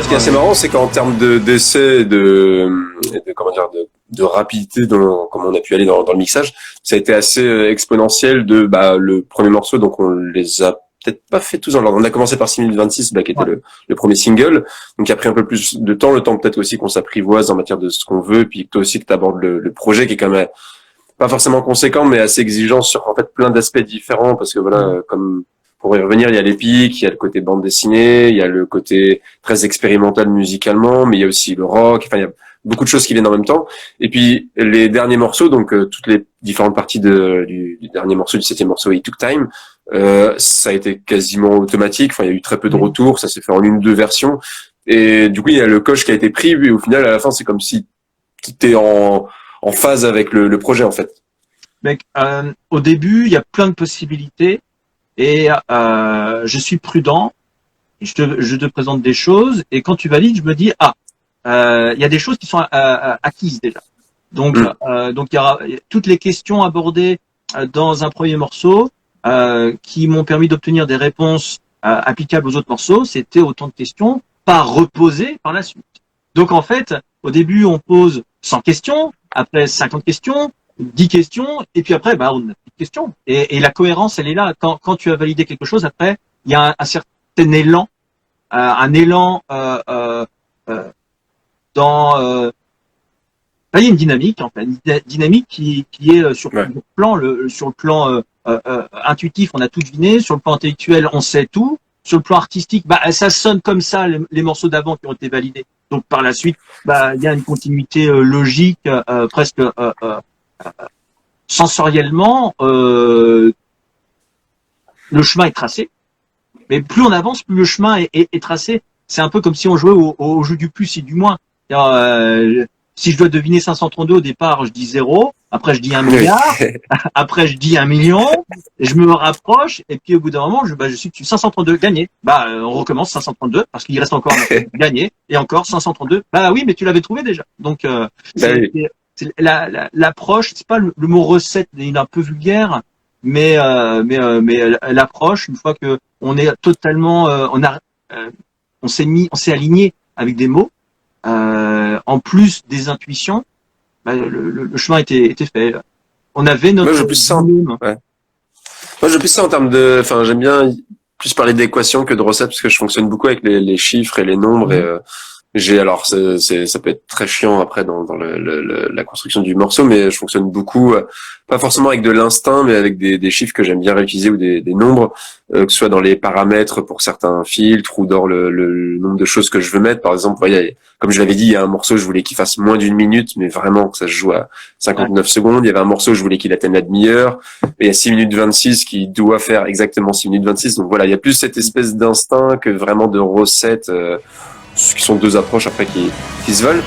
ce qui est assez marrant, c'est qu'en termes d'essais et de comment dire de rapidité comme on a pu aller dans le mixage, ça a été assez exponentiel le premier morceau, donc on les a peut-être pas fait tous en l'ordre. On a commencé par 6 minutes 26, qui était le premier single, donc il a pris un peu plus de temps, le temps peut-être aussi qu'on s'apprivoise en matière de ce qu'on veut, puis toi aussi que tu abordes le projet qui est quand même pas forcément conséquent, mais assez exigeant sur en fait plein d'aspects différents, parce que voilà, comme pour y revenir, il y a l'épique, il y a le côté bande dessinée, il y a le côté très expérimental musicalement, mais il y a aussi le rock, enfin il y a beaucoup de choses qui viennent en même temps. Et puis les derniers morceaux, donc toutes les différentes parties du dernier morceau, du 7e morceau, It Took Time, ça a été quasiment automatique, enfin il y a eu très peu de retours, ça s'est fait en 1 ou 2 versions, et du coup il y a le coche qui a été pris, et au final à la fin c'est comme si t'étais en phase avec le projet en fait. Mec, au début, il y a plein de possibilités et je suis prudent. Je te présente des choses et quand tu valides, je me dis il y a des choses qui sont acquises déjà. Donc il y aura toutes les questions abordées dans un premier morceau qui m'ont permis d'obtenir des réponses applicables aux autres morceaux. C'était autant de questions pas reposées par la suite. Donc en fait, au début, on pose 100 questions, après 50 questions, 10 questions, et puis après, on a plus de questions. Et la cohérence, elle est là. Quand tu as validé quelque chose, après, il y a un certain élan, dans... il y a une dynamique, en fait, une dynamique qui est sur le plan, sur le plan intuitif, on a tout deviné. Sur le plan intellectuel, on sait tout. Sur le plan artistique, ça sonne comme ça les morceaux d'avant qui ont été validés. Donc par la suite, il y a une continuité logique, presque sensoriellement. Le chemin est tracé, mais plus on avance, plus le chemin est tracé. C'est un peu comme si on jouait au jeu du plus et du moins. Si je dois deviner 532 au départ, je dis 0. Après, je dis 1 milliard. Après, je dis 1 million. Et je me rapproche. Et puis, au bout d'un moment, je suis 532 gagné. On recommence 532 parce qu'il reste encore un gagné. Et encore 532. Oui, mais tu l'avais trouvé déjà. Donc, l'approche, c'est pas le mot recette, il est un peu vulgaire, mais l'approche, une fois que on est totalement, on s'est aligné avec des mots. En plus des intuitions, le chemin était fait. On avait notre. Moi, j'ai plus ça. Moi, j'ai plus ça en termes j'aime bien plus parler d'équations que de recettes parce que je fonctionne beaucoup avec les chiffres et les nombres ça peut être très chiant après dans la construction du morceau, mais je fonctionne beaucoup, pas forcément avec de l'instinct, mais avec des chiffres que j'aime bien réutiliser ou des nombres, que ce soit dans les paramètres pour certains filtres ou dans le nombre de choses que je veux mettre. Par exemple, comme je l'avais dit, il y a un morceau, je voulais qu'il fasse moins d'1 minute, mais vraiment que ça se joue à 59 secondes. Il y avait un morceau, je voulais qu'il atteigne la demi-heure. Et il y a 6 minutes 26 qui doit faire exactement 6 minutes 26. Donc voilà, il y a plus cette espèce d'instinct que vraiment de recette, qui sont 2 approches après qui se valent.